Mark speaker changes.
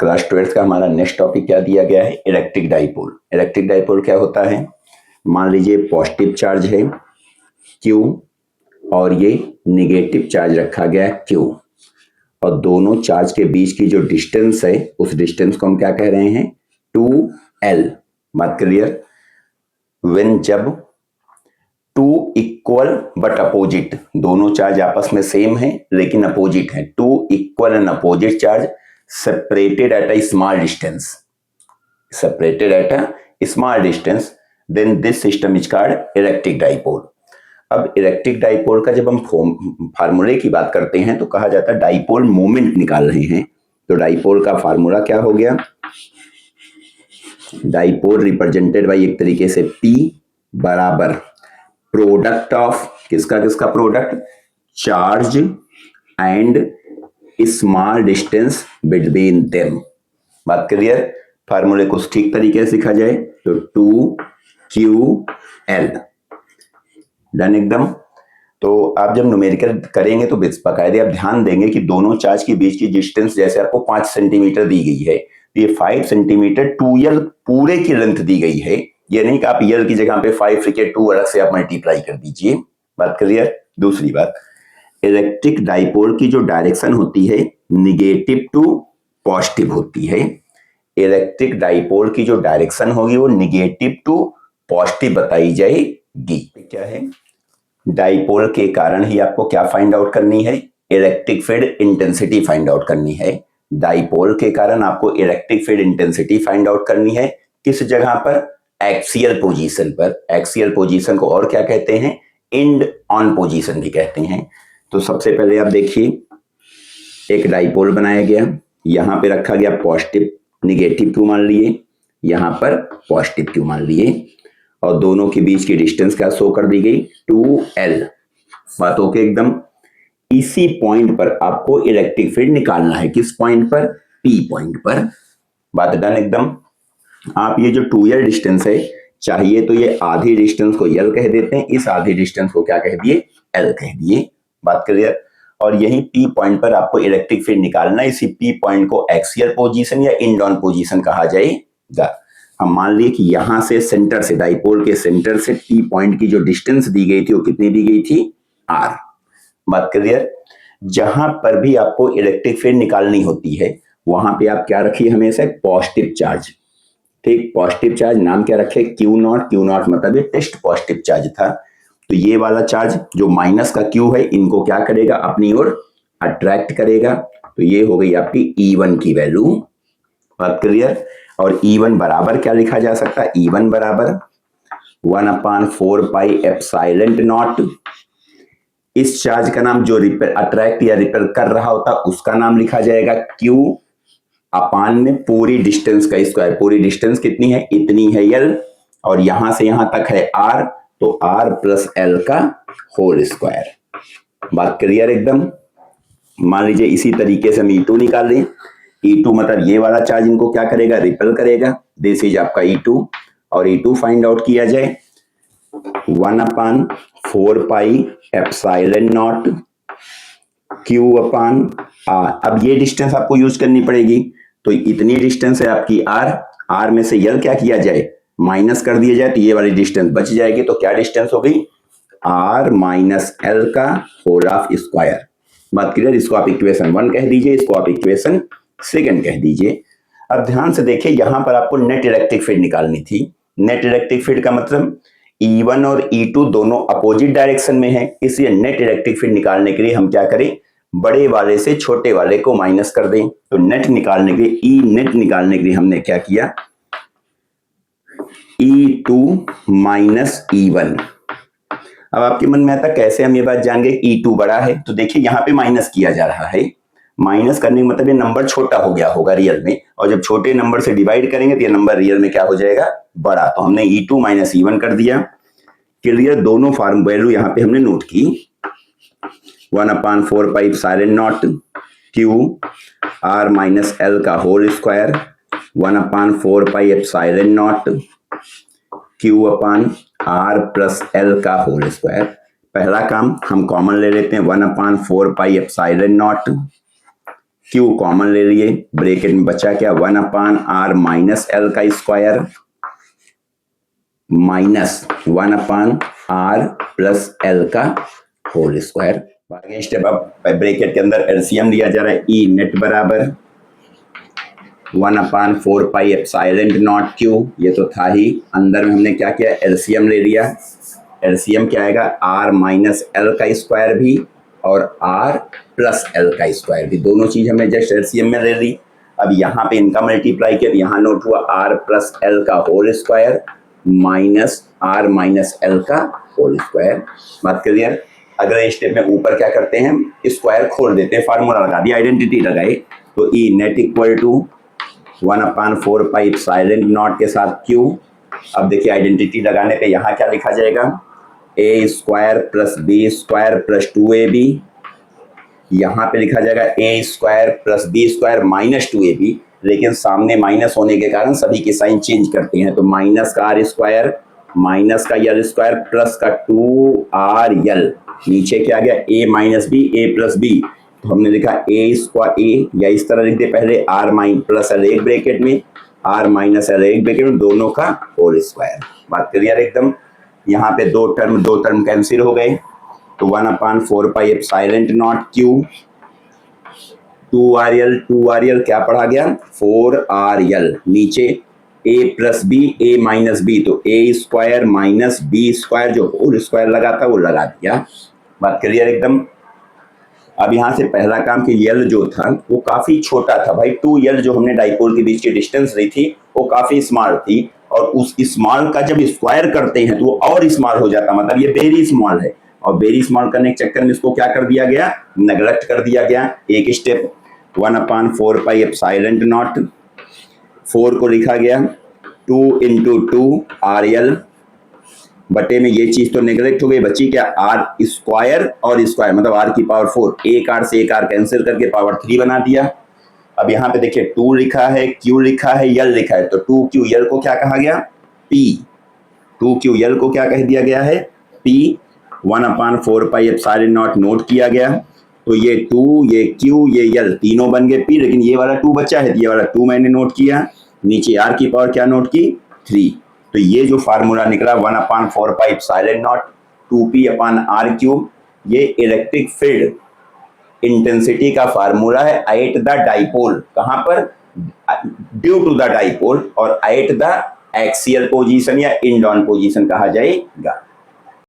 Speaker 1: Class 12th का हमारा next topic क्या दिया गया है? Electric dipole. इलेक्ट्रिक डाइपोल क्या होता है? मान लीजिए पॉजिटिव चार्ज है Q और ये नेगेटिव चार्ज रखा गया है Q, और दोनों चार्ज के बीच की जो डिस्टेंस है उस डिस्टेंस को हम क्या कह रहे हैं? 2L। बात क्लियर? व्हेन जब टू इक्वल बट अपोजिट, दोनों चार्ज आपस में सेम है लेकिन अपोजिट है, two equal and opposite charge separated at a small distance, then this system is called electric dipole। अब इलेक्ट्रिक डाइपोल का जब हम फार्मूले की बात करते हैं तो कहा जाता है डाइपोल मोमेंट निकाल रहे हैं, तो डाइपोल का फार्मूला क्या हो गया? डाइपोल रिप्रेजेंटेड बाय एक तरीके से P बराबर प्रोडक्ट ऑफ किसका किसका product? Charge and small distance between them. बात क्लियर? फार्मूले को ठीक तरीके से लिखा जाए तो 2QL। डन एकदम। तो आप जब न्यूमेरिकल करेंगे तो बकायदे आप ध्यान देंगे कि दोनों चार्ज के बीच की डिस्टेंस जैसे आपको 5 सेंटीमीटर दी गई है, तो ये 5 सेंटीमीटर 2L पूरे की लेंथ दी गई है। ये नहीं कि आप यल की जगह पे 5 लिखे 2 अलग से आप मल्टीप्लाई कर दीजिए। बात क्लियर? दूसरी बात, इलेक्ट्रिक डाइपोल की जो डायरेक्शन होती है निगेटिव टू पॉजिटिव होती है। इलेक्ट्रिक डाइपोल की जो डायरेक्शन होगी वो निगेटिव टू पॉजिटिव बताई जाएगी। क्या है? डाइपोल के कारण ही आपको क्या फाइंड आउट करनी है? Electric field intensity find out करनी है। डाइपोल के कारण आपको electric field intensity find out करनी है। किस जगह पर? एक्सियल पोजीशन पर। एक्सियल पोजीशन को और क्या कहते हैं? एंड ऑन पोजीशन भी कहते हैं। तो सबसे पहले आप देखिए एक डाइपोल बनाया गया, यहां पे रखा गया पॉजिटिव, निगेटिव क्यू मान लिए, यहां पर पॉजिटिव क्यू मान लिए, और दोनों के बीच की डिस्टेंस क्या शो कर दी गई? 2L। बात ओके एकदम। इसी पॉइंट पर आपको इलेक्ट्रिक फील्ड निकालना है। किस पॉइंट पर? P पॉइंट पर। बात डन एकदम। आप ये जो 2L डिस्टेंस है, चाहिए तो ये आधी डिस्टेंस को L कह देते हैं, इस आधी डिस्टेंस को क्या कह दिए? L कह दिए। बात क्लियर? और यही P पॉइंट पर आपको इलेक्ट्रिक फील्ड निकालना है। इसी P पॉइंट को एक्सियल पोजीशन या इंड ऑन पोजीशन कहा जाएगा। हम मान लिए कि यहां से सेंटर से, डाइपोल के सेंटर से P पॉइंट की जो डिस्टेंस दी गई थी वो कितनी दी गई थी? R। बात क्लियर? जहां पर भी आपको इलेक्ट्रिक फील्ड निकालनी होती है वहां पे आप क्या रखिए? हमेशा पॉजिटिव चार्ज। ठीक, पॉजिटिव चार्ज नाम क्या रखे? Q0। Q0 मतलब ये टेस्ट पॉजिटिव चार्ज था। तो ये वाला चार्ज जो माइनस का Q है इनको क्या करेगा? अपनी ओर अट्रैक्ट करेगा। तो ये हो गई आपकी E1 की वैल्यू। बात क्लियर? और E1 बराबर क्या लिखा जा सकता है? E1 बराबर 1/4 पाई एप्सिलॉन नॉट। इस चार्ज का नाम जो अट्रैक्ट या रिपेल कर रहा होता उसका नाम लिखा जाएगा Q अपान में पूरी डिस्टेंस का स्क्वायर। पूरी डिस्टेंस कितनी है? इतनी है L, और यहां से यहां तक है R, तो R प्लस L का होल स्क्वायर। बात क्लियर एकदम? मान लीजिए इसी तरीके से हम E2 निकाल लें। E2 मतलब ये वाला चार्ज इनको क्या करेगा? रिपेल करेगा। दिस इज आपका E2, और E2 फाइंड आउट किया जाए 1/4 pi epsilon naught Q upon R। अब ये डिस्टेंस आपको यूज करनी पड़ेगी, तो इतनी डिस्टेंस है आपकी R। R में से L क्या किया जाए? माइनस कर दिया जाए, तो ये वाली डिस्टेंस बच जाएगी। तो क्या डिस्टेंस हो गई? R माइनस L का होल ऑफ स्क्वायर। बात क्लियर? इसको आप इक्वेशन 1 कह दीजिए, इसको आप इक्वेशन 2 कह दीजिए। अब ध्यान से देखिए, यहां पर आपको नेट इलेक्ट्रिक फील्ड निकालनी थी। नेट इलेक्ट्रिक फील्ड का मतलब E1 और E2 दोनों अपोजिट डायरेक्शन में है, इसलिए नेट इलेक्ट्रिक फील्ड निकालने के लिए हम क्या करें? बड़े वाले से छोटे वाले को माइनस कर दें। तो नेट निकालने के लिए, ई नेट निकालने के लिए हमने क्या किया? E2 minus E1। अब आपके मन में आता कैसे हम ये बात जान गए? E2 बड़ा है, तो देखिए यहाँ पे माइनस किया जा रहा है। माइनस करने का मतलब ये नंबर छोटा हो गया होगा रियल में, और जब छोटे नंबर से डिवाइड करेंगे तो ये नंबर रियल में क्या हो जाएगा? बड़ा। तो हमने E2 माइनस E1 कर दिया। क्लियर? दोनों फॉर्म वैल्यू यहाँ पे हमने नोट की। 1/4 pi epsilon naught Q R minus L का whole square, 1/4 pi epsilon naught Q upon R plus L का होल स्क्वायर। पहला काम हम कॉमन ले लेते हैं, 1/4 pi epsilon naught Q common ले लिए, ब्रैकेट में बचा क्या 1/r माइनस एल का square minus 1/r plus L का होल स्क्वायर। आगे स्टेप अब ब्रैकेट के अंदर एलसीएम लिया जा रहा है, ई नेट बराबर 1/4 पाई एप्सिलॉन नॉट क्यू, ये तो था ही। अंदर में हमने क्या किया, एलसीएम ले लिया। एलसीएम क्या आएगा, आर माइनस एल का स्क्वायर भी और आर प्लस एल का स्क्वायर भी, दोनों चीज हमने जस्ट एलसीएम में ले ली। अब यहाँ पे इनका मल्टीप्लाई किया, यहाँ नोट हुआ आर प्लस एल का whole square minus R minus L का होल स्क्वायर। बात क्लियर। अगले स्टेप में ऊपर क्या करते हैं, स्क्वायर खोल देते हैं, फार्मूला लगा दिया, आइडेंटिटी लगाई, तो E net equal to 1/4 pi epsilon naught के साथ क्यू। अब देखिए आइडेंटिटी लगाने पे यहाँ क्या लिखा जाएगा, A square plus B square plus 2ab, यहाँ पे लिखा जाएगा A square plus B square minus 2ab, लेकिन सामने माइनस होने के कारण सभी के साइन चेंज करते हैं, तो माइनस का आर स्क्वायर माइनस का यल स्क्वायर प्लस का 2rl, नीचे क्या आ गया a minus b a plus b, तो हमने लिखा ए स्क्वायर ए, या इस तरह लिख दे पहले आर माइन प्लस एल एक ब्रैकेट में, आर माइनस एल एक ब्रैकेट में, दोनों का होल स्क्वायर। बात क्लियर एकदम। यहाँ पे दो टर्म कैंसिल हो गए, तो 1/4 pi epsilon naught Q, 2rl क्या पढ़ा गया 4rl, नीचे a plus b a minus b, तो a square minus b square, जो होल स्क्वायर लगा था वो लगा दिया। बात क्लियर एकदम। अब यहाँ से पहला काम कि यल जो था वो काफी छोटा था भाई, 2l जो हमने डाइपोल के बीच की डिस्टेंस ली थी वो काफी स्मॉल थी, और उस स्मॉल का जब स्क्वायर करते हैं तो वो और स्मॉल हो जाता, मतलब ये वेरी स्मॉल है, और वेरी स्मॉल करने के चक्कर में इसको क्या कर दिया गया, नेग्लेक्ट कर दिया गया। एक स्टेप 1/4 पाई एप्सिलॉन नॉट, 4 को लिखा गया 2 × 2rl, बटे में ये चीज तो नेग्लेक्ट हो गई, बची क्या आर स्क्वायर और स्क्वायर, मतलब आर की पावर 4, एक आर से एक आर कैंसिल करके पावर 3 बना दिया। अब यहाँ पे देखिए 2 लिखा है, Q लिखा है, यल लिखा है, तो 2QL को क्या कहा गया P, 2QL को क्या कह दिया गया है P, 1/4 pi epsilon not note किया गया, तो ये 2 ये Q ये यल तीनों बन गए P, लेकिन ये वाला 2 बचा है, ये वाला 2 मैंने नोट किया, नीचे आर की पावर क्या नोट की 3, तो ये जो फार्मूला निकला 1/4 पाई एप्सिलॉन नॉट 2p/r³, ये इलेक्ट्रिक फील्ड इंटेंसिटी का फार्मूला है एट द डाइपोल, कहां पर, ड्यू टू द डाइपोल, और एट द एक्सियल पोजीशन या इंड ऑन पोजीशन कहा जाएगा।